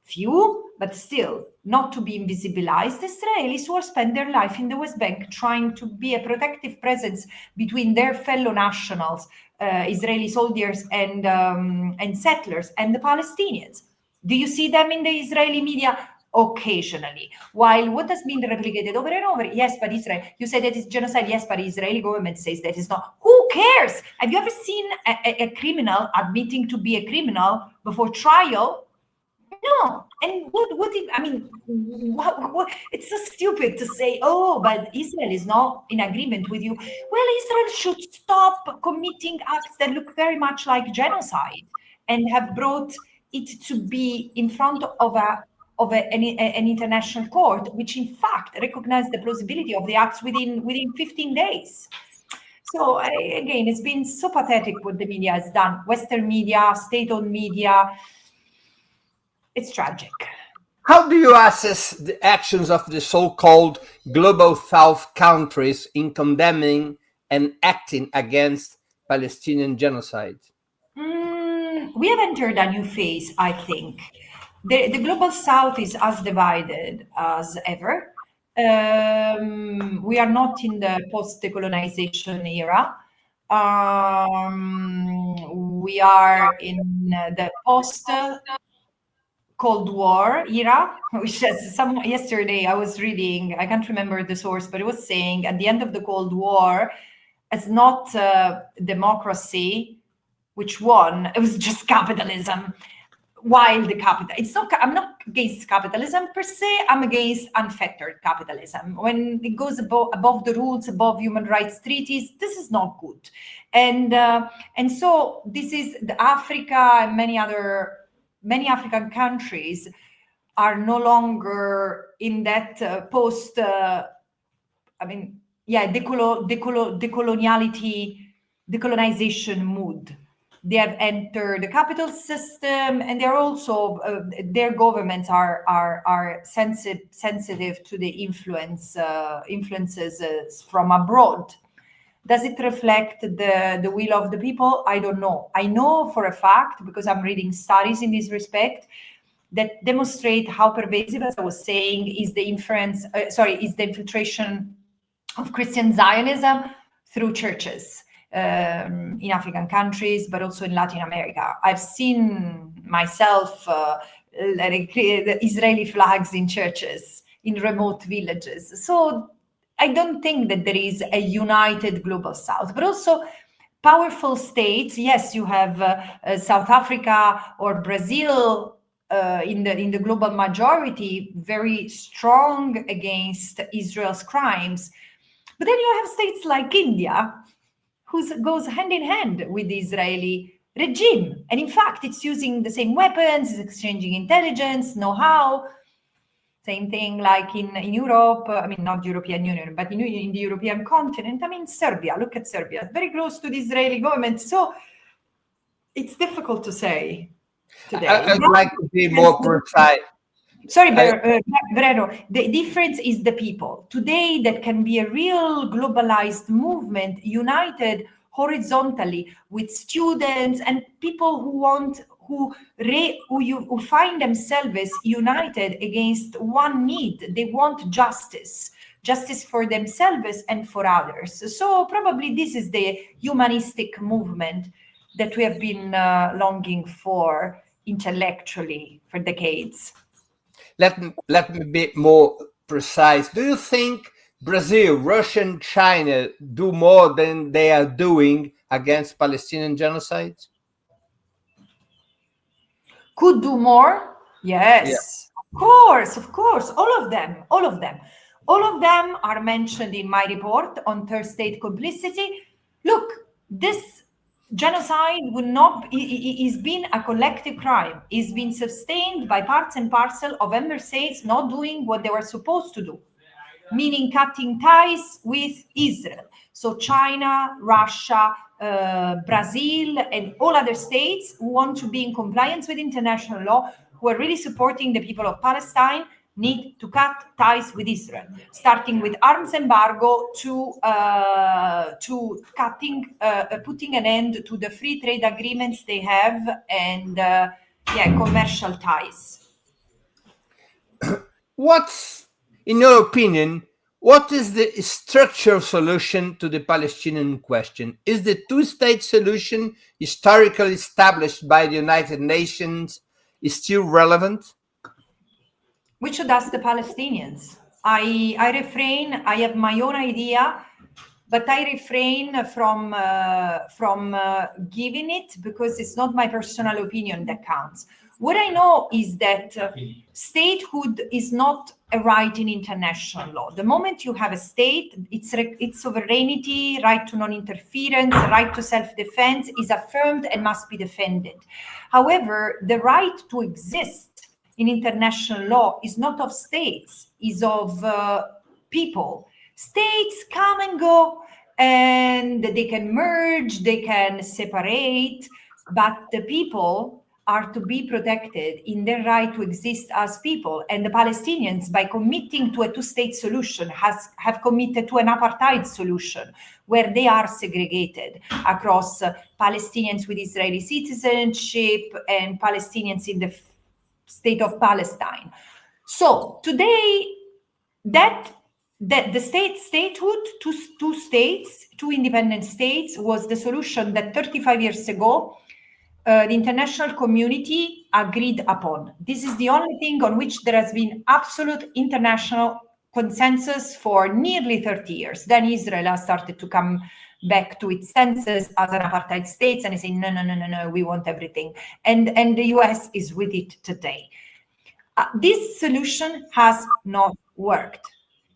few, but still not to be invisibilized, Israelis who spend their life in the West Bank trying to be a protective presence between their fellow nationals, Israeli soldiers and settlers, and the Palestinians. Do you see them in the Israeli media? Occasionally. While what has been replicated over and over, yes, but Israel, you say that it's genocide, yes, but the Israeli government says that it's not. Who cares? Have you ever seen a criminal admitting to be a criminal before trial? No, And what, it's so stupid to say, oh, but Israel is not in agreement with you. Well, Israel should stop committing acts that look very much like genocide and have brought it to be in front of an international court, which in fact recognized the plausibility of the acts within 15 days. So again, it's been so pathetic what the media has done. Western media, state-owned media. It's tragic. How do you assess the actions of the so-called Global South countries in condemning and acting against Palestinian genocide? We have entered a new phase, I think. The Global South is as divided as ever. We are not in the post-decolonization era. We are in the post-Cold War era, which is yesterday I was reading, I can't remember the source, but it was saying at the end of the Cold War, it's not democracy which won, it was just capitalism. While the capital, I'm not against capitalism per se, I'm against unfettered capitalism. When it goes above the rules, above human rights treaties, this is not good. And so this is the Africa and many African countries are no longer in that decolonization mood. They have entered the capital system, and they're also their governments are sensitive to the influences from abroad. Does it reflect the will of the people? I don't know. I know for a fact, because I'm reading studies in this respect, that demonstrate how pervasive, as I was saying, is the infiltration of Christian Zionism through churches. In African countries, but also in Latin America. I've seen myself the Israeli flags in churches, in remote villages. So I don't think that there is a united global South, but also powerful states. Yes, you have South Africa or Brazil in the global majority, very strong against Israel's crimes. But then you have states like India, who goes hand in hand with the Israeli regime. And in fact, it's using the same weapons, it's exchanging intelligence, know-how. Same thing like in Europe, not European Union, but in the European continent. Serbia, look at Serbia, it's very close to the Israeli government. So it's difficult to say today. I'd like to be more precise. Sorry, Breno, the difference is the people. Today, that can be a real globalized movement, united horizontally with students and people who find themselves united against one need. They want justice for themselves and for others. So probably this is the humanistic movement that we have been longing for intellectually for decades. Let me be more precise. Do you think Brazil, Russia, and China do more than they are doing against Palestinian genocide? Could do more? Yes. Yeah. Of course. All of them are mentioned in my report on third state complicity. Look, this genocide is been a collective crime. It's been sustained by parts and parcel of member states not doing what they were supposed to do, meaning cutting ties with Israel. So China, Russia, Brazil, and all other states who want to be in compliance with international law, who are really supporting the people of Palestine, need to cut ties with Israel, starting with arms embargo to putting an end to the free trade agreements they have and commercial ties. What's, in your opinion, what is the structural solution to the Palestinian question? Is the two-state solution historically established by the United Nations still relevant? We should ask the Palestinians. I refrain. I have my own idea, but I refrain from giving it because it's not my personal opinion that counts. What I know is that statehood is not a right in international law. The moment you have a state, its sovereignty, right to non-interference, right to self-defense is affirmed and must be defended. However, the right to exist in international law is not of states, is of people. States come and go, and they can merge, they can separate, but the people are to be protected in their right to exist as people. And the Palestinians, by committing to a two-state solution, have committed to an apartheid solution, where they are segregated across Palestinians with Israeli citizenship and Palestinians in the state of Palestine. So today, the statehood, two states, two independent states, was the solution that 35 years ago the international community agreed upon. This is the only thing on which there has been absolute international consensus for nearly 30 years. Then Israel has started to come back to its senses as an apartheid state and is saying, no, we want everything. And the US is with it today. This solution has not worked.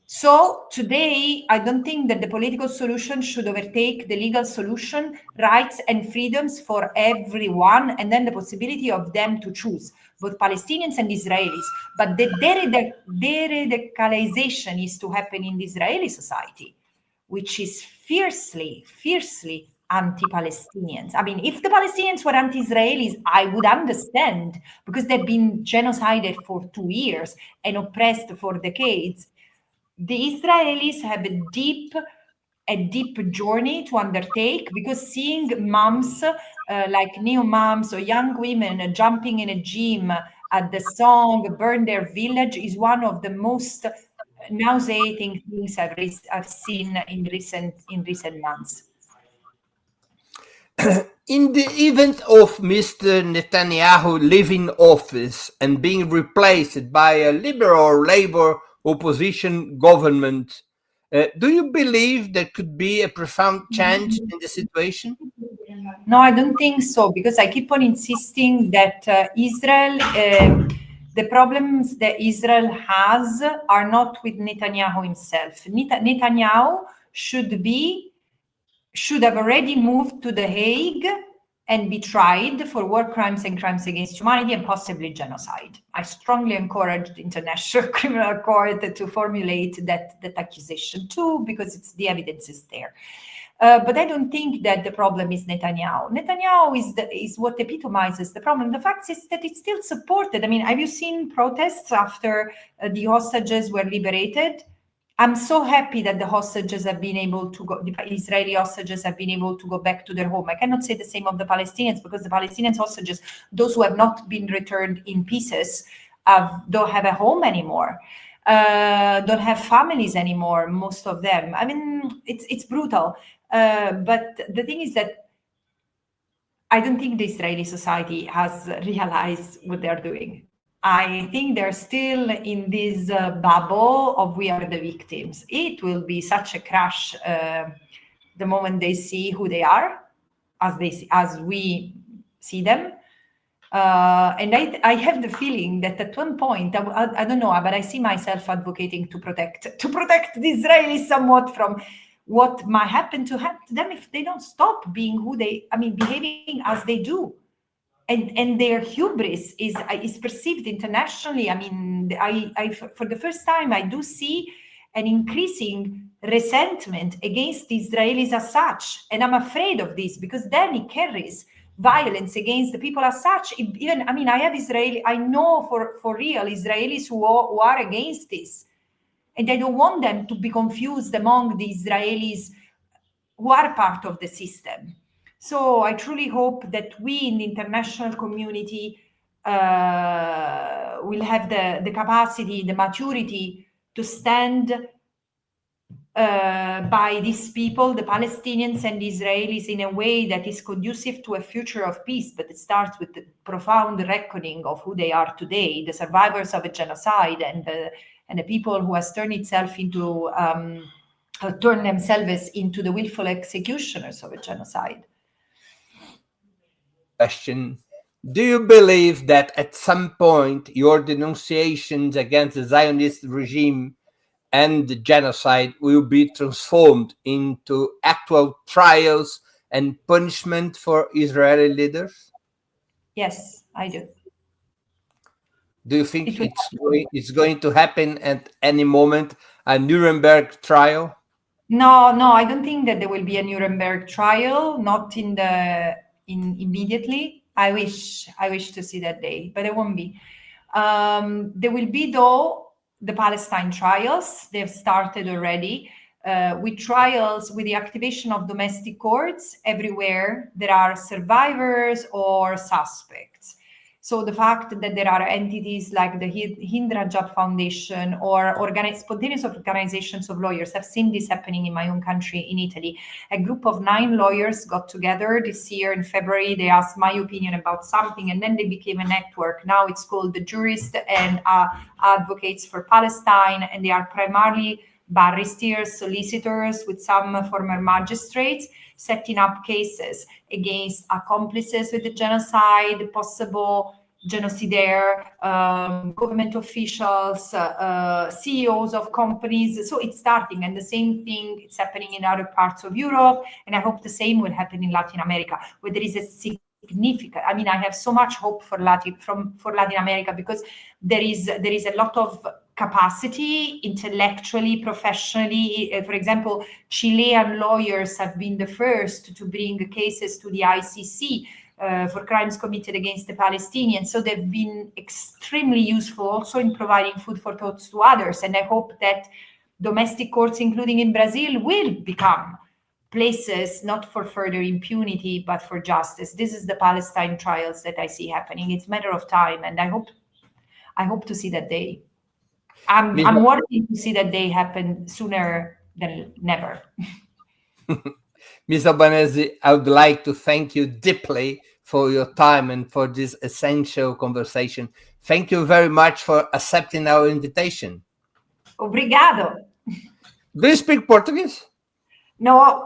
So today, I don't think that the political solution should overtake the legal solution, rights and freedoms for everyone, and then the possibility of them to choose, both Palestinians and Israelis. But the de-radicalization is to happen in the Israeli society, which is fiercely anti-Palestinians. I mean, if the Palestinians were anti-Israelis, I would understand, because they've been genocided for 2 years and oppressed for decades. The Israelis have a deep journey to undertake, because seeing moms like new moms or young women jumping in a gym at the song "Burn Their Village" is one of the most nauseating things I've seen in recent months. In the event of Mr. Netanyahu leaving office and being replaced by a liberal or labor opposition government, do you believe there could be a profound change in the situation? No, I don't think so, because I keep on insisting that Israel, the problems that Israel has are not with Netanyahu himself. Netanyahu should have already moved to The Hague and be tried for war crimes and crimes against humanity and possibly genocide. I strongly encourage the International Criminal Court to formulate that accusation too, because the evidence is there. But I don't think that the problem is Netanyahu. Netanyahu is what epitomizes the problem. The fact is that it's still supported. I mean, have you seen protests after the hostages were liberated? I'm so happy that the hostages have been able to go, the Israeli hostages have been able to go back to their home. I cannot say the same of the Palestinians, because the Palestinian hostages, those who have not been returned in pieces, don't have a home anymore, don't have families anymore, most of them. I mean, it's brutal. But the thing is that I don't think the Israeli society has realized what they're doing. I think they're still in this bubble of we are the victims. It will be such a crash the moment they see who they are, as we see them. And I have the feeling that at one point, I don't know, but I see myself advocating to protect the Israelis somewhat from what might happen to them if they don't stop being behaving as they do. And their hubris is perceived internationally. I mean, I for the first time, I do see an increasing resentment against the Israelis as such. And I'm afraid of this, because then it carries violence against the people as such. I know for real Israelis who are against this. And I don't want them to be confused among the Israelis who are part of the system. So I truly hope that we in the international community will have the capacity, the maturity to stand by these people, the Palestinians and the Israelis, in a way that is conducive to a future of peace. But it starts with the profound reckoning of who they are today, the survivors of a genocide, and the people who has turned themselves into the willful executioners of a genocide. Question Do you believe that at some point your denunciations against the Zionist regime and the genocide will be transformed into actual trials and punishment for Israeli leaders? Yes, I do. Do you think it's going to happen at any moment, a Nuremberg trial? No, I don't think that there will be a Nuremberg trial, not immediately. I wish to see that day, but there won't be. There will be, though, the Palestine trials. They've started already with trials with the activation of domestic courts everywhere there are survivors or suspects. So the fact that there are entities like the Hind Rajab Foundation or spontaneous organizations of lawyers, I've seen this happening in my own country, in Italy. A group of 9 lawyers got together this year in February. They asked my opinion about something, and then they became a network. Now it's called the Jurists and Advocates for Palestine, and they are primarily barristers, solicitors with some former magistrates, setting up cases against accomplices with the genocide, possible genocidaire, government officials, CEOs of companies. So it's starting, and the same thing it's happening in other parts of Europe, and I hope the same will happen in Latin America, where there is a significant, I mean, I have so much hope for Latin America, because there is a lot of capacity intellectually, professionally. For example, Chilean lawyers have been the first to bring cases to the ICC for crimes committed against the Palestinians. So they've been extremely useful also in providing food for thoughts to others. And I hope that domestic courts, including in Brazil, will become places not for further impunity, but for justice. This is the Palestine trials that I see happening. It's a matter of time, and I hope to see that day. I'm working to see that day happen sooner than never. Ms. Albanese, I would like to thank you deeply for your time and for this essential conversation. Thank you very much for accepting our invitation. Obrigado. Do you speak Portuguese? No.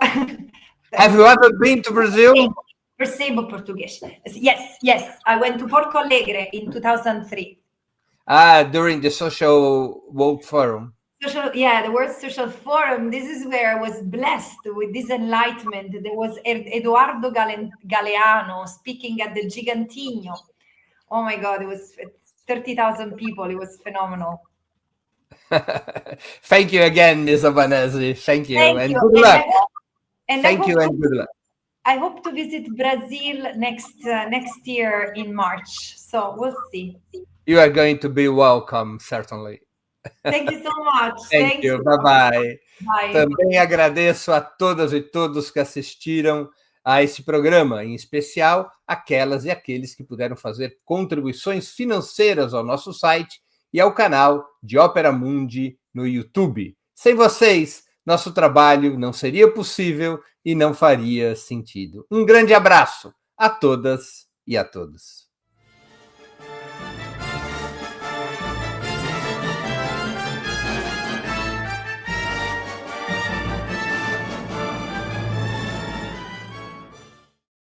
Have you ever been to Brazil? Percebo português. Yes. I went to Porto Alegre in 2003. During the Social World Forum. The World Social Forum. This is where I was blessed with this enlightenment. There was Eduardo Galeano speaking at the Gigantinho. Oh my God, it was 30,000 people. It was phenomenal. Thank you again, Ms. Albanese. Thank you. And good luck. Thank you and good luck. I hope to visit Brazil next year in March. So we'll see. You are going to be welcome, certainly. Thank you so much. Thank you. Bye-bye. Também agradeço a todas e todos que assistiram a esse programa, em especial aquelas e aqueles que puderam fazer contribuições financeiras ao nosso site e ao canal de Ópera Mundi no YouTube. Sem vocês, nosso trabalho não seria possível e não faria sentido. Um grande abraço a todas e a todos.